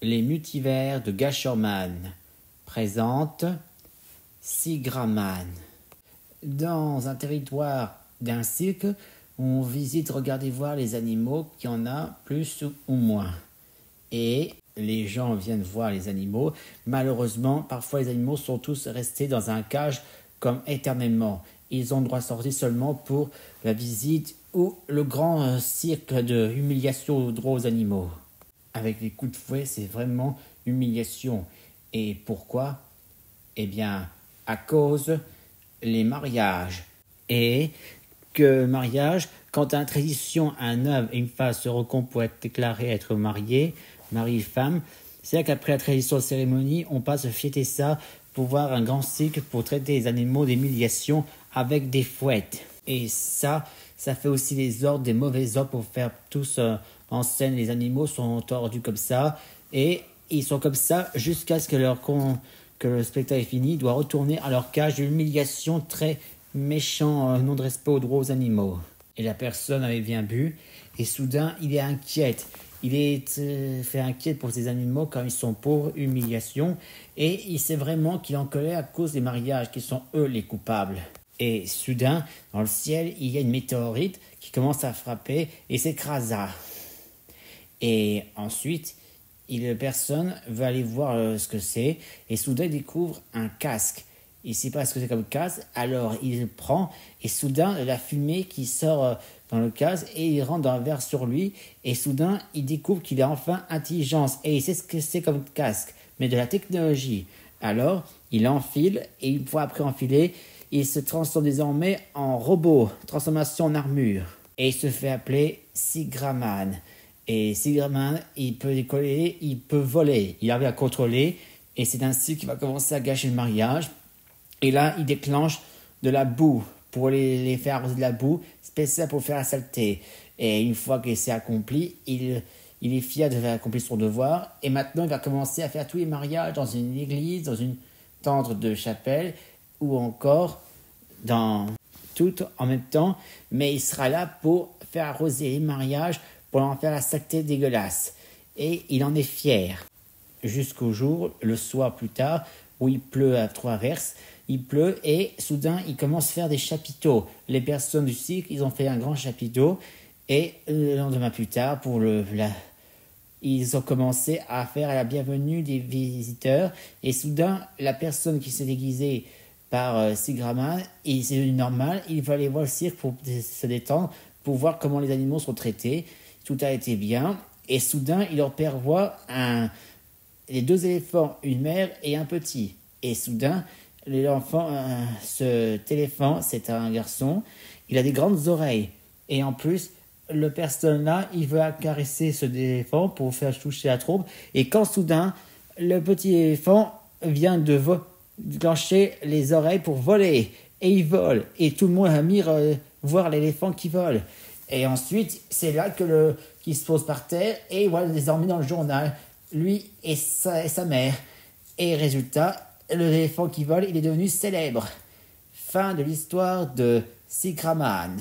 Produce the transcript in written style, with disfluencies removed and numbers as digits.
Les multivers de Gasherman présentent Sigraman. Dans un territoire d'un cirque, on visite, regarder voir les animaux, qu'il y en a plus ou moins. Et les gens viennent voir les animaux. Malheureusement, parfois les animaux sont tous restés dans un cage comme éternellement. Ils ont le droit de sortir seulement pour la visite ou le grand cirque de humiliation aux animaux. Avec les coups de fouet, c'est vraiment humiliation. Et pourquoi? Eh bien, à cause les mariages. Et que mariage, quand à la tradition, un homme et une femme se rencontrent pour être déclarés être mariés, mari et femme, c'est là qu'après la tradition de cérémonie, on passe fêter ça pour voir un grand cycle pour traiter les animaux d'humiliation avec des fouettes. Et ça fait aussi les ordres, des mauvais ordres pour faire tous en scène. Les animaux sont tordus comme ça et ils sont comme ça jusqu'à ce que le spectacle est fini. Ils doivent retourner à leur cage d'humiliation très méchant, non de respect aux droits aux animaux. Et la personne avait bien bu et soudain il est inquiète. Il est fait inquiet pour ces animaux quand ils sont pauvres, humiliation, et il sait vraiment qu'il est en colère à cause des mariages, qui sont eux les coupables. Et soudain, dans le ciel, il y a une météorite qui commence à frapper et s'écrasa. Et ensuite, personne veut aller voir ce que c'est, et soudain il découvre un casque. Il ne sait pas ce que c'est comme casque, alors il le prend, et soudain la fumée qui sort dans le casque, et il rentre dans un verre sur lui, et soudain il découvre qu'il a enfin intelligence, et il sait ce que c'est comme casque, mais de la technologie. Alors il enfile, et une fois après enfilé, il se transforme désormais en robot, transformation en armure, et il se fait appeler Sigraman. Et Sigraman, il peut décoller, il peut voler, il arrive à contrôler, et c'est ainsi qu'il va commencer à gâcher le mariage. Et là, il déclenche de la boue pour les faire arroser de la boue, spéciale pour faire la saleté. Et une fois que c'est accompli, il est fier d'avoir accompli son devoir. Et maintenant, il va commencer à faire tous les mariages dans une église, dans une tente de chapelle, ou encore dans tout en même temps. Mais il sera là pour faire arroser les mariages, pour en faire la saleté dégueulasse. Et il en est fier. Jusqu'au jour, le soir plus tard, où il pleut à trois verses, il pleut et soudain il commence à faire des chapiteaux. Les personnes du cirque, ils ont fait un grand chapiteau et le lendemain plus tard, ils ont commencé à faire la bienvenue des visiteurs et soudain la personne qui s'est déguisée par Sigraman, c'est devenu normal, il va aller voir le cirque pour se détendre, pour voir comment les animaux sont traités. Tout a été bien et soudain il aperçoit les deux éléphants, une mère et un petit. Et soudain, l'enfant, cet éléphant, c'est un garçon, il a des grandes oreilles. Et en plus, le personne-là, il veut caresser ce éléphant pour faire toucher la trompe. Et quand soudain, le petit éléphant vient de déclencher les oreilles pour voler. Et il vole. Et tout le monde admire voir l'éléphant qui vole. Et ensuite, c'est là qu'il se pose par terre et voilà désormais dans le journal, lui et sa mère. Et résultat, l'éléphant qui vole, il est devenu célèbre. Fin de l'histoire de Sigraman.